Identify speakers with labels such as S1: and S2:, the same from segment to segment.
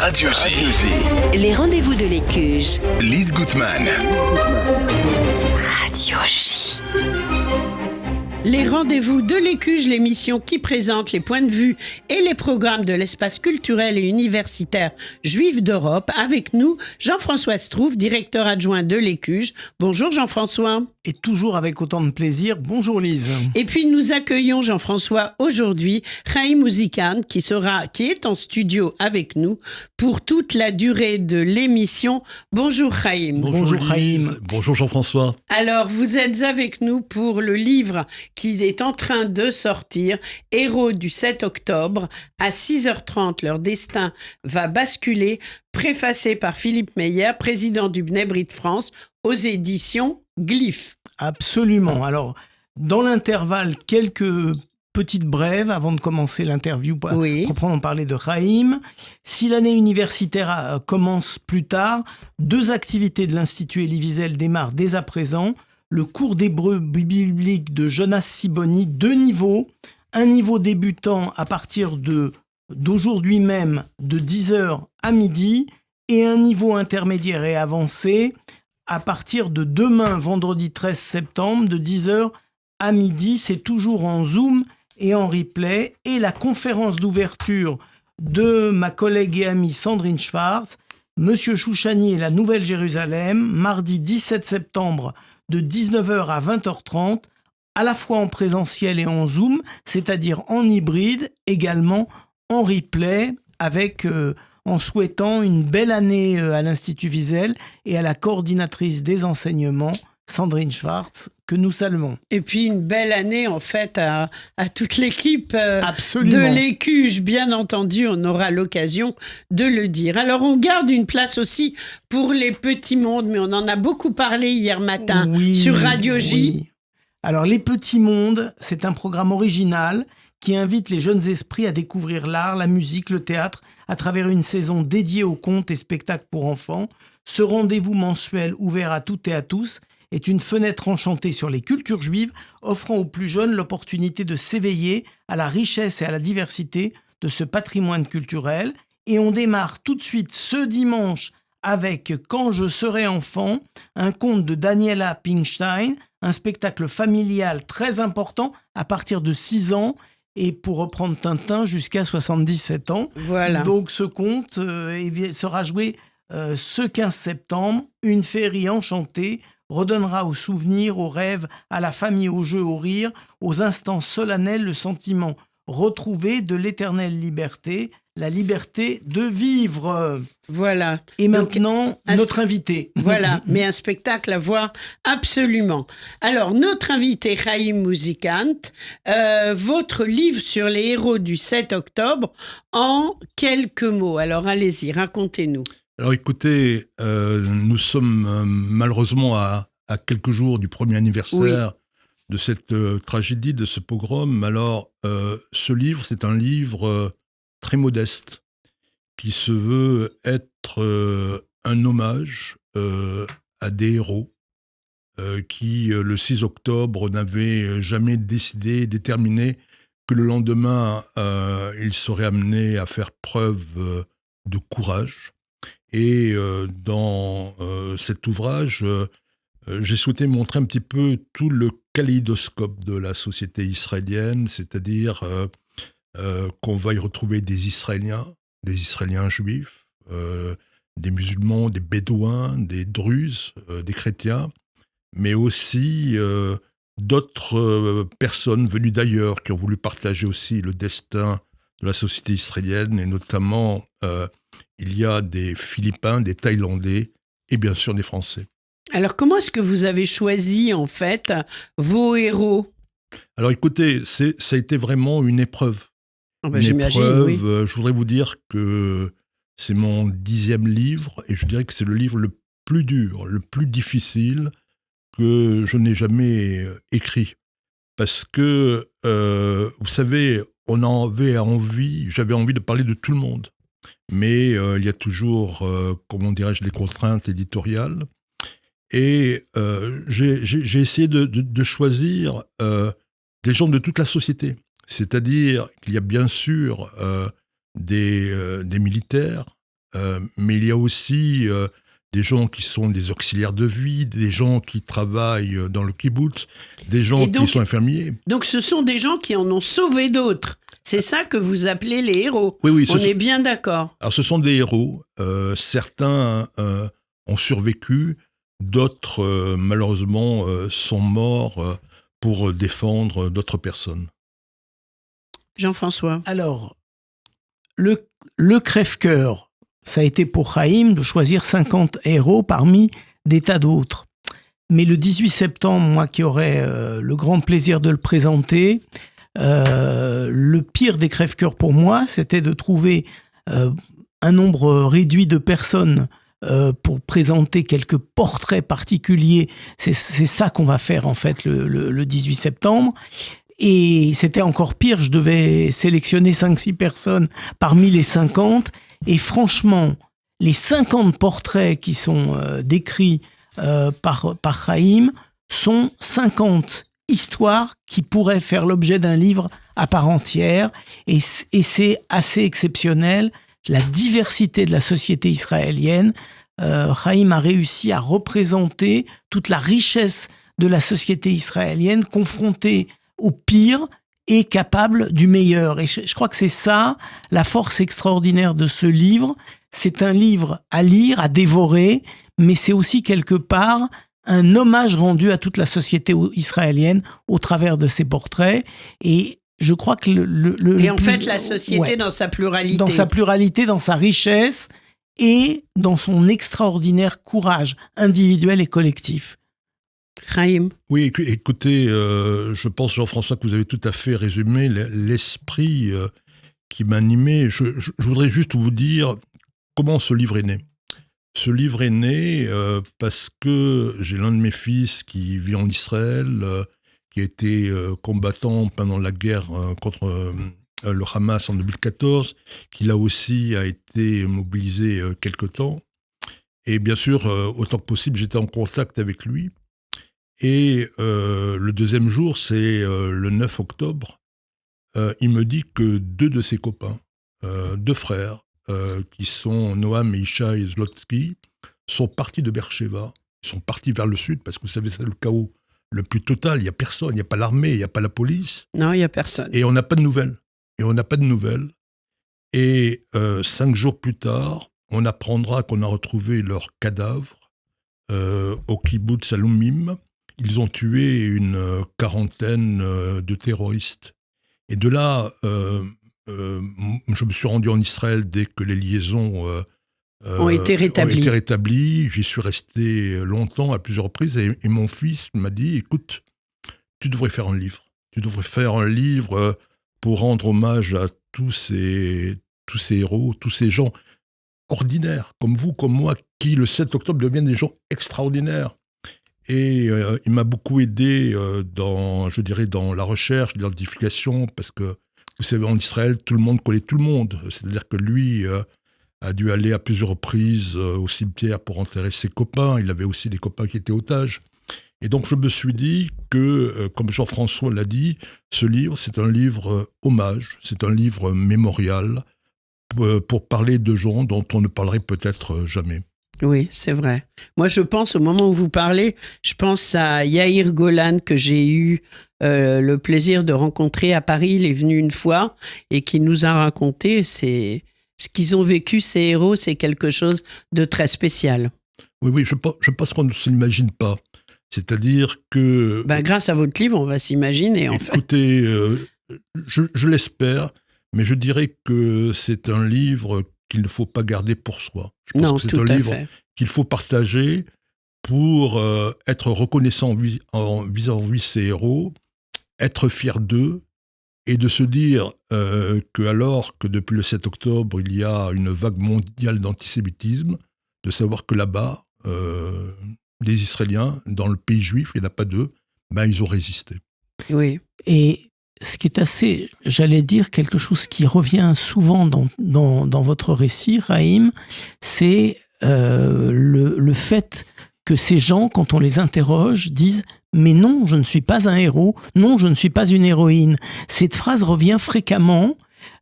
S1: Radio J.
S2: Les rendez-vous de l'Écuge.
S1: Lise Gutmann.
S2: Radio J.
S3: Les rendez-vous de l'Écuge, l'émission qui présente les points de vue et les programmes de l'espace culturel et universitaire juif d'Europe. Avec nous, Jean-François Strouf, directeur adjoint de l'Écuge. Bonjour Jean-François.
S4: Et toujours avec autant de plaisir. Bonjour Lise.
S3: Et puis nous accueillons Jean-François aujourd'hui, Chaim Muzikant, qui est en studio avec nous pour toute la durée de l'émission. Bonjour Chaim.
S4: Bonjour Chaim.
S5: Bonjour Jean-François.
S3: Alors vous êtes avec nous pour le livre qui est en train de sortir, Héros du 7 octobre, à 6h30, leur destin va basculer, préfacé par Philippe Meyer, président du Bnei Brit France, aux éditions Glyph.
S4: Absolument. Alors, dans l'intervalle, quelques petites brèves avant de commencer l'interview, proprement parler de Chaim. Si l'année universitaire commence plus tard, 2 activités de l'Institut Elie Wiesel démarrent dès à présent. Le cours d'hébreu biblique de Jonas Siboni, 2 niveaux. Un niveau débutant à partir d'aujourd'hui même, de 10h à midi, et un niveau intermédiaire et avancé à partir de demain, vendredi 13 septembre, de 10h à midi. C'est toujours en Zoom et en replay. Et la conférence d'ouverture de ma collègue et amie Sandrine Schwartz, Monsieur Chouchani et la Nouvelle-Jérusalem, mardi 17 septembre, de 19h à 20h30, à la fois en présentiel et en Zoom, c'est-à-dire en hybride, également en replay, avec, en souhaitant une belle année à l'Institut Wiesel et à la coordinatrice des enseignements, Sandrine Schwartz, que nous saluons.
S3: Et puis une belle année en fait à toute l'équipe
S4: Absolument.
S3: De l'Écuge, bien entendu, on aura l'occasion de le dire. Alors on garde une place aussi pour les petits mondes, mais on en a beaucoup parlé hier matin sur Radio J.
S4: Oui. Alors les petits mondes, c'est un programme original qui invite les jeunes esprits à découvrir l'art, la musique, le théâtre à travers une saison dédiée aux contes et spectacles pour enfants. Ce rendez-vous mensuel ouvert à toutes et à tous est une fenêtre enchantée sur les cultures juives, offrant aux plus jeunes l'opportunité de s'éveiller à la richesse et à la diversité de ce patrimoine culturel. Et on démarre tout de suite ce dimanche avec « Quand je serai enfant », un conte de Daniela Pinkstein, un spectacle familial très important à partir de 6 ans et pour reprendre Tintin jusqu'à 77 ans.
S3: Voilà.
S4: Donc ce conte sera joué ce 15 septembre, une féerie enchantée redonnera aux souvenirs, aux rêves, à la famille, aux jeux, aux rires, aux instants solennels, le sentiment retrouvé de l'éternelle liberté, la liberté de vivre.
S3: Voilà.
S4: Et maintenant, notre invité.
S3: Voilà, mais un spectacle à voir absolument. Alors, notre invité, Chaim Muzikant, votre livre sur les héros du 7 octobre, en quelques mots. Alors, allez-y, racontez-nous.
S5: Alors écoutez, nous sommes malheureusement à quelques jours du premier anniversaire de cette tragédie, de ce pogrom. Alors ce livre, c'est un livre très modeste qui se veut être un hommage à des héros qui, le 6 octobre, n'avaient jamais déterminé que le lendemain, ils seraient amenés à faire preuve de courage. Et dans cet ouvrage, j'ai souhaité montrer un petit peu tout le kaléidoscope de la société israélienne, c'est-à-dire qu'on va y retrouver des Israéliens juifs, des musulmans, des bédouins, des druzes, des chrétiens, mais aussi d'autres personnes venues d'ailleurs qui ont voulu partager aussi le destin de la société israélienne, et notamment il y a des Philippins, des Thaïlandais et bien sûr des Français.
S3: Alors comment est-ce que vous avez choisi en fait vos héros ?
S5: Alors écoutez, ça a été vraiment une épreuve.
S3: J'imagine, oui.
S5: Je voudrais vous dire que c'est mon 10e livre et je dirais que c'est le livre le plus dur, le plus difficile que je n'ai jamais écrit. Parce que, vous savez, j'avais envie de parler de tout le monde. Mais il y a toujours, comment dirais-je, des contraintes éditoriales. Et j'ai essayé de choisir des gens de toute la société. C'est-à-dire qu'il y a bien sûr des militaires, mais il y a aussi des gens qui sont des auxiliaires de vie, des gens qui travaillent dans le kibbutz, des gens qui sont infirmiers.
S3: Donc ce sont des gens qui en ont sauvé d'autres. C'est ça que vous appelez les héros.
S5: Oui,
S3: on est bien d'accord.
S5: Alors ce sont des héros. Certains ont survécu, d'autres malheureusement sont morts pour défendre d'autres personnes.
S3: Jean-François.
S4: Alors, le crève-cœur, ça a été pour Haïm de choisir 50 héros parmi des tas d'autres. Mais le 18 septembre, moi qui aurais le grand plaisir de le présenter, le pire des crève-cœurs pour moi, c'était de trouver un nombre réduit de personnes pour présenter quelques portraits particuliers. C'est ça qu'on va faire en fait le 18 septembre. Et c'était encore pire, je devais sélectionner 5-6 personnes parmi les 50. Et franchement, les 50 portraits qui sont décrits par Haïm sont 50 histoires qui pourraient faire l'objet d'un livre à part entière. Et c'est assez exceptionnel, la diversité de la société israélienne. Haïm a réussi à représenter toute la richesse de la société israélienne confrontée au pire et capable du meilleur. Et je crois que c'est ça, la force extraordinaire de ce livre. C'est un livre à lire, à dévorer, mais c'est aussi quelque part un hommage rendu à toute la société israélienne au travers de ses portraits. Et je crois que
S3: et en fait, la société dans sa pluralité.
S4: Dans sa pluralité, dans sa richesse et dans son extraordinaire courage individuel et collectif.
S3: Haïm.
S5: Oui, écoutez, je pense, Jean-François, que vous avez tout à fait résumé l'esprit qui m'animait. Je voudrais juste vous dire comment ce livre est né. Ce livre est né parce que j'ai l'un de mes fils qui vit en Israël, qui a été combattant pendant la guerre contre le Hamas en 2014, qui là aussi a été mobilisé quelque temps. Et bien sûr, autant que possible, j'étais en contact avec lui. Et le deuxième jour, c'est le 9 octobre, il me dit que 2 de ses copains, 2 frères, qui sont Noam et Ishaï Zlotsky, sont partis de Beersheva. Ils sont partis vers le sud, parce que vous savez, c'est le chaos le plus total. Il n'y a personne, il n'y a pas l'armée, il n'y a pas la police.
S3: Non, il n'y a personne.
S5: Et on n'a pas de nouvelles. Et 5 jours plus tard, on apprendra qu'on a retrouvé leurs cadavres au kibbutz Alumim. Ils ont tué une quarantaine de terroristes. Et de là, je me suis rendu en Israël dès que les liaisons
S3: ont été rétablies.
S5: J'y suis resté longtemps, à plusieurs reprises. Et mon fils m'a dit, écoute, tu devrais faire un livre. Tu devrais faire un livre pour rendre hommage à tous ces héros, tous ces gens ordinaires, comme vous, comme moi, qui, le 7 octobre, deviennent des gens extraordinaires. Et il m'a beaucoup aidé dans la recherche, l'identification, parce que, vous savez, en Israël, tout le monde connaît tout le monde. C'est-à-dire que lui a dû aller à plusieurs reprises au cimetière pour enterrer ses copains. Il avait aussi des copains qui étaient otages. Et donc, je me suis dit que, comme Jean-François l'a dit, ce livre, c'est un livre hommage, c'est un livre mémorial pour parler de gens dont on ne parlerait peut-être jamais.
S3: Oui, c'est vrai. Moi, je pense, au moment où vous parlez, je pense à Yair Golan, que j'ai eu le plaisir de rencontrer à Paris. Il est venu une fois et qui nous a raconté ce qu'ils ont vécu, ces héros, c'est quelque chose de très spécial.
S5: Oui, je pense qu'on ne s'imagine pas. C'est-à-dire que...
S3: grâce à votre livre, on va s'imaginer, en fait.
S5: Écoutez, je l'espère, mais je dirais que c'est un livre qu'il ne faut pas garder pour soi. Je pense que c'est un livre qu'il faut partager pour être reconnaissant vis-à-vis de ces héros, être fier d'eux, et de se dire que alors que depuis le 7 octobre, il y a une vague mondiale d'antisémitisme, de savoir que là-bas, les Israéliens, dans le pays juif, il n'y en a pas 2, ils ont résisté.
S3: Oui.
S4: Et ce qui est assez, j'allais dire, quelque chose qui revient souvent dans votre récit, Haïm, c'est le fait que ces gens, quand on les interroge, disent « Mais non, je ne suis pas un héros, non, je ne suis pas une héroïne ». Cette phrase revient fréquemment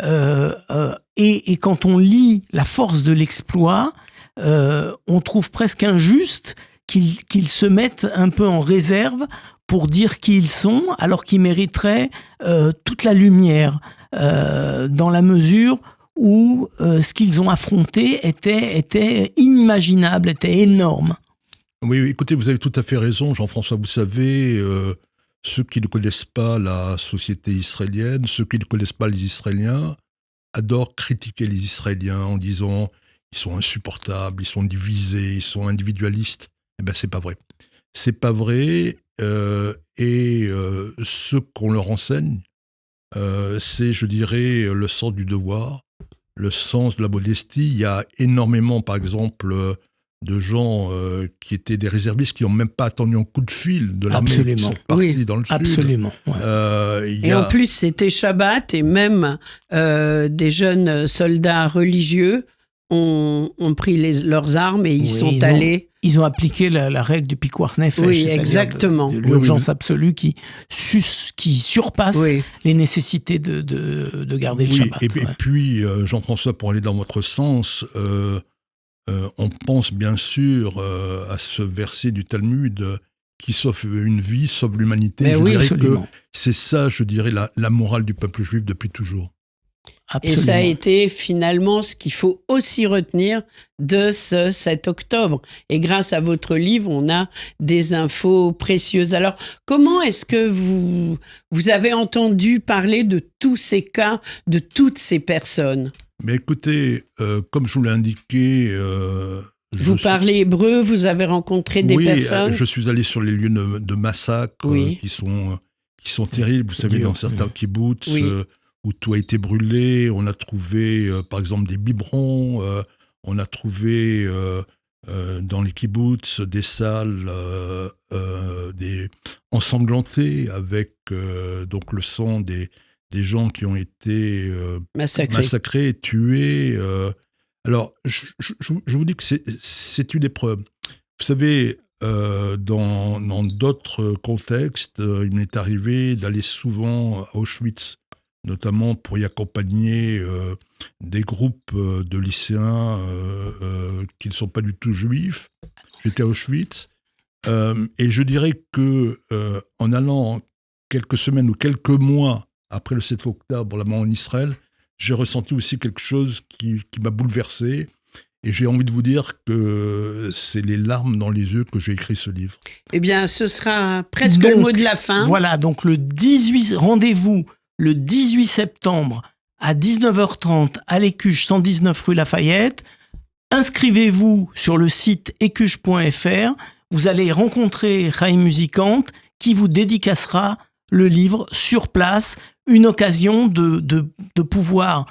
S4: Et quand on lit La force de l'exploit, on trouve presque injuste qu'ils se mettent un peu en réserve pour dire qui ils sont, alors qu'ils mériteraient toute la lumière, dans la mesure où ce qu'ils ont affronté était inimaginable, était énorme.
S5: Oui, écoutez, vous avez tout à fait raison, Jean-François. Vous savez, ceux qui ne connaissent pas la société israélienne, ceux qui ne connaissent pas les Israéliens, adorent critiquer les Israéliens en disant ils sont insupportables, ils sont divisés, ils sont individualistes. Eh bien, c'est pas vrai. C'est pas vrai. Ce qu'on leur enseigne, c'est, je dirais, le sens du devoir, le sens de la modestie. Il y a énormément, par exemple, de gens qui étaient des réservistes qui n'ont même pas attendu un coup de fil de l'armée, qui sont partis dans le sud.
S4: Absolument. Ouais.
S3: En plus, c'était Shabbat et même des jeunes soldats religieux ont pris leurs armes et ils sont allés...
S4: Ils ont appliqué la règle du Pikuach Nefesh,
S3: oui, exactement.
S4: de l'urgence absolue qui surpasse les nécessités de garder le Shabbat.
S5: Et puis, Jean-François, pour aller dans votre sens, on pense bien sûr à ce verset du Talmud qui sauve une vie, sauve l'humanité.
S4: Mais
S5: je dirais
S4: absolument.
S5: que c'est ça, je dirais, la morale du peuple juif depuis toujours.
S4: Absolument.
S3: Et ça a été finalement ce qu'il faut aussi retenir de ce 7 octobre. Et grâce à votre livre, on a des infos précieuses. Alors, comment est-ce que vous avez entendu parler de tous ces cas, de toutes ces personnes ?
S5: Mais écoutez, comme je vous l'ai indiqué...
S3: vous parlez hébreu, vous avez rencontré des personnes ?
S5: Oui, je suis allé sur les lieux de massacre qui sont terribles. Vous savez, dans certains kibboutz... où tout a été brûlé, on a trouvé par exemple des biberons, on a trouvé dans les kibboutz des salles ensanglantées avec donc le sang des gens qui ont été massacrés, tués. Alors, je vous dis que c'est une épreuve. Vous savez, dans d'autres contextes, il m'est arrivé d'aller souvent à Auschwitz, notamment pour y accompagner des groupes de lycéens qui ne sont pas du tout juifs. J'étais à Auschwitz. Et je dirais qu'en allant quelques semaines ou quelques mois après le 7 octobre, la mort en Israël, j'ai ressenti aussi quelque chose qui m'a bouleversé. Et j'ai envie de vous dire que c'est les larmes dans les yeux que j'ai écrit ce livre.
S3: Eh bien, ce sera presque le mot de la fin.
S4: Voilà, donc rendez-vous le 18 septembre à 19h30 à l'Écuche, 119 rue Lafayette. Inscrivez-vous sur le site écuche.fr. Vous allez rencontrer Chaim Musicante qui vous dédicacera le livre sur place. Une occasion de pouvoir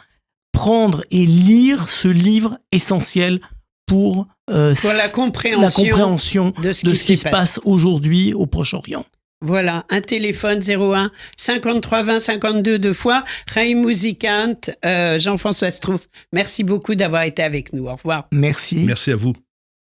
S4: prendre et lire ce livre essentiel pour
S3: la compréhension
S4: de ce qui se passe aujourd'hui au Proche-Orient.
S3: Voilà, un téléphone 01 53 20 52 2 fois. Chaim Musicante, Jean-François Strouf, merci beaucoup d'avoir été avec nous. Au revoir.
S4: Merci.
S5: Merci à vous.